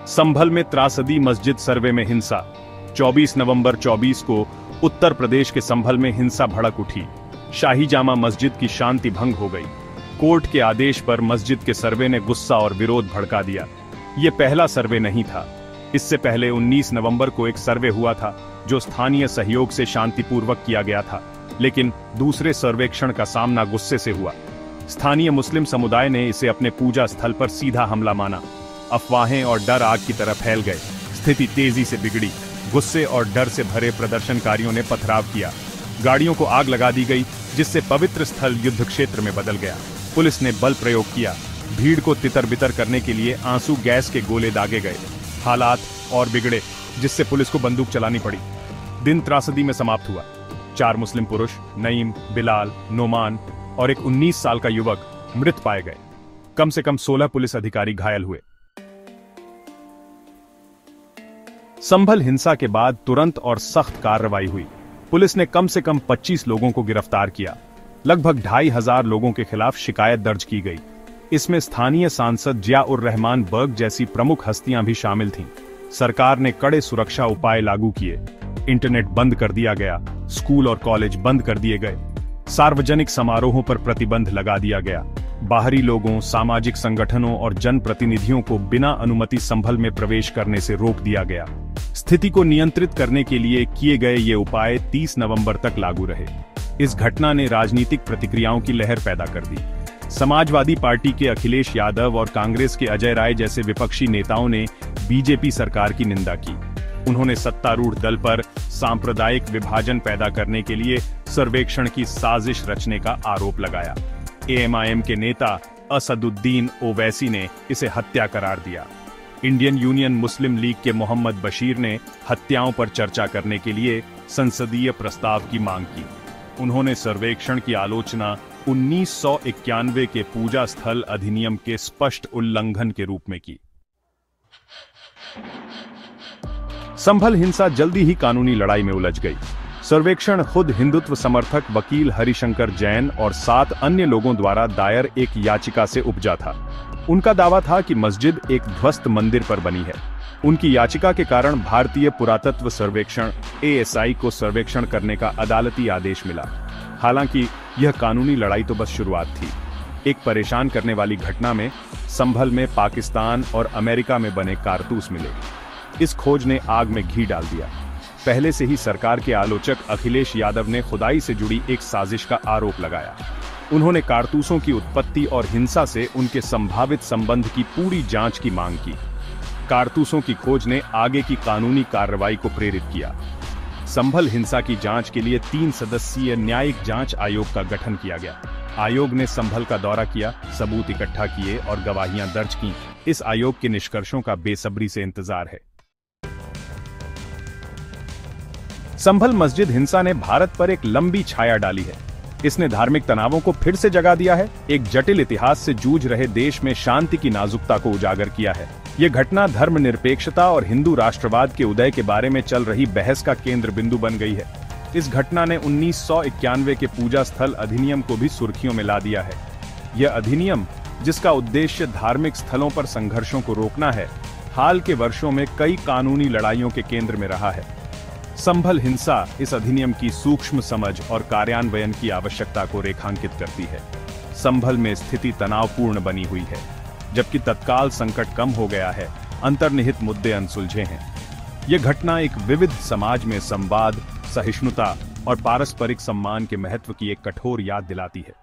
संभल में त्रासदी मस्जिद सर्वे में हिंसा। 24 नवंबर 24 को उत्तर प्रदेश के संभल में हिंसा भड़क उठी। शाही जामा मस्जिद की शांति भंग हो गई। कोर्ट के आदेश पर मस्जिद के सर्वे ने गुस्सा और विरोध भड़का दिया। यह पहला सर्वे नहीं था। इससे पहले 19 नवंबर को एक सर्वे हुआ था जो स्थानीय सहयोग से शांतिपूर्वक किया गया था, लेकिन दूसरे सर्वेक्षण का सामना गुस्से से हुआ। स्थानीय मुस्लिम समुदाय ने इसे अपने पूजा स्थल पर सीधा हमला माना। अफवाहें और डर आग की तरह फैल गए। स्थिति तेजी से बिगड़ी। गुस्से और डर से भरे प्रदर्शनकारियों ने पथराव किया। गाड़ियों को आग लगा दी गई, जिससे पवित्र स्थल युद्ध क्षेत्र में बदल गया। पुलिस ने बल प्रयोग किया। भीड़ को तितर-बितर करने के लिए आंसू गैस के गोले दागे गए। हालात और बिगड़े, जिससे पुलिस को बंदूक चलानी पड़ी। दिन त्रासदी में समाप्त हुआ। 4 मुस्लिम पुरुष, नईम, बिलाल, नोमान और एक 19 साल का युवक मृत पाए गए। कम से कम 16 पुलिस अधिकारी घायल हुए। संभल हिंसा के बाद तुरंत और सख्त कार्रवाई हुई। पुलिस ने कम से कम 25 लोगों को गिरफ्तार किया। लगभग 2,500 लोगों के खिलाफ शिकायत दर्ज की गई। इसमें स्थानीय सांसद जिया-उर-रहमान बर्ग जैसी प्रमुख हस्तियां भी शामिल थीं। सरकार ने कड़े सुरक्षा उपाय लागू किए। इंटरनेट बंद कर दिया गया। स्कूल और कॉलेज बंद कर दिए गए। सार्वजनिक समारोहों पर प्रतिबंध लगा दिया गया। बाहरी लोगों, सामाजिक संगठनों और जनप्रतिनिधियों को बिना अनुमति संभल में प्रवेश करने से रोक दिया गया। स्थिति को नियंत्रित करने के लिए किए गए ये उपाय 30 नवंबर तक लागू रहे। इस घटना ने राजनीतिक प्रतिक्रियाओं की लहर पैदा कर दी। समाजवादी पार्टी के अखिलेश यादव और कांग्रेस के अजय राय जैसे विपक्षी नेताओं ने बीजेपी सरकार की निंदा की। उन्होंने सत्तारूढ़ दल पर सांप्रदायिक विभाजन पैदा करने के लिए सर्वेक्षण की साजिश रचने का आरोप लगाया। एएमआईएम के नेता असदुद्दीन ओवैसी ने इसे हत्या करार दिया। इंडियन यूनियन मुस्लिम लीग के मोहम्मद बशीर ने हत्याओं पर चर्चा करने के लिए संसदीय प्रस्ताव की मांग की। उन्होंने सर्वेक्षण की आलोचना 1991 के पूजा स्थल अधिनियम के स्पष्ट उल्लंघन के रूप में की। संभल हिंसा जल्दी ही कानूनी लड़ाई में उलझ गई। सर्वेक्षण खुद हिंदुत्व समर्थक वकील हरिशंकर जैन और 7 अन्य लोगों द्वारा दायर एक याचिका से उपजा था। उनका दावा था कि मस्जिद एक ध्वस्त मंदिर पर बनी है। उनकी याचिका के कारण भारतीय पुरातत्व सर्वेक्षण ASI को सर्वेक्षण करने का अदालती आदेश मिला। हालांकि यह कानूनी लड़ाई तो बस शुरुआत थी। एक परेशान करने वाली घटना में संभल में पाकिस्तान और अमेरिका में बने कारतूस मिले। इस खोज ने आग में घी डाल दिया। पहले से ही सरकार के आलोचक अखिलेश यादव ने खुदाई से जुड़ी एक साजिश का आरोप लगाया। उन्होंने कारतूसों की उत्पत्ति और हिंसा से उनके संभावित संबंध की पूरी जांच की मांग की। कारतूसों की खोज ने आगे की कानूनी कार्रवाई को प्रेरित किया। संभल हिंसा की जांच के लिए 3 सदस्यीय न्यायिक जांच आयोग का गठन किया गया। आयोग ने संभल का दौरा किया, सबूत इकट्ठा किए और गवाहियां दर्ज की। इस आयोग के निष्कर्षों का बेसब्री से इंतजार है। संभल मस्जिद हिंसा ने भारत पर एक लंबी छाया डाली है। इसने धार्मिक तनावों को फिर से जगा दिया है। एक जटिल इतिहास से जूझ रहे देश में शांति की नाजुकता को उजागर किया है। यह घटना धर्मनिरपेक्षता और हिंदू राष्ट्रवाद के उदय के बारे में चल रही बहस का केंद्र बिंदु बन गई है। इस घटना ने 1991 के पूजा स्थल अधिनियम को भी सुर्खियों में ला दिया है। यह अधिनियम, जिसका उद्देश्य धार्मिक स्थलों पर संघर्षों को रोकना है, हाल के वर्षों में कई कानूनी लड़ाइयों के केंद्र में रहा है। संभल हिंसा इस अधिनियम की सूक्ष्म समझ और कार्यान्वयन की आवश्यकता को रेखांकित करती है। संभल में स्थिति तनावपूर्ण बनी हुई है, जबकि तत्काल संकट कम हो गया है। अंतर्निहित मुद्दे अनसुलझे हैं। यह घटना एक विविध समाज में संवाद, सहिष्णुता और पारस्परिक सम्मान के महत्व की एक कठोर याद दिलाती है।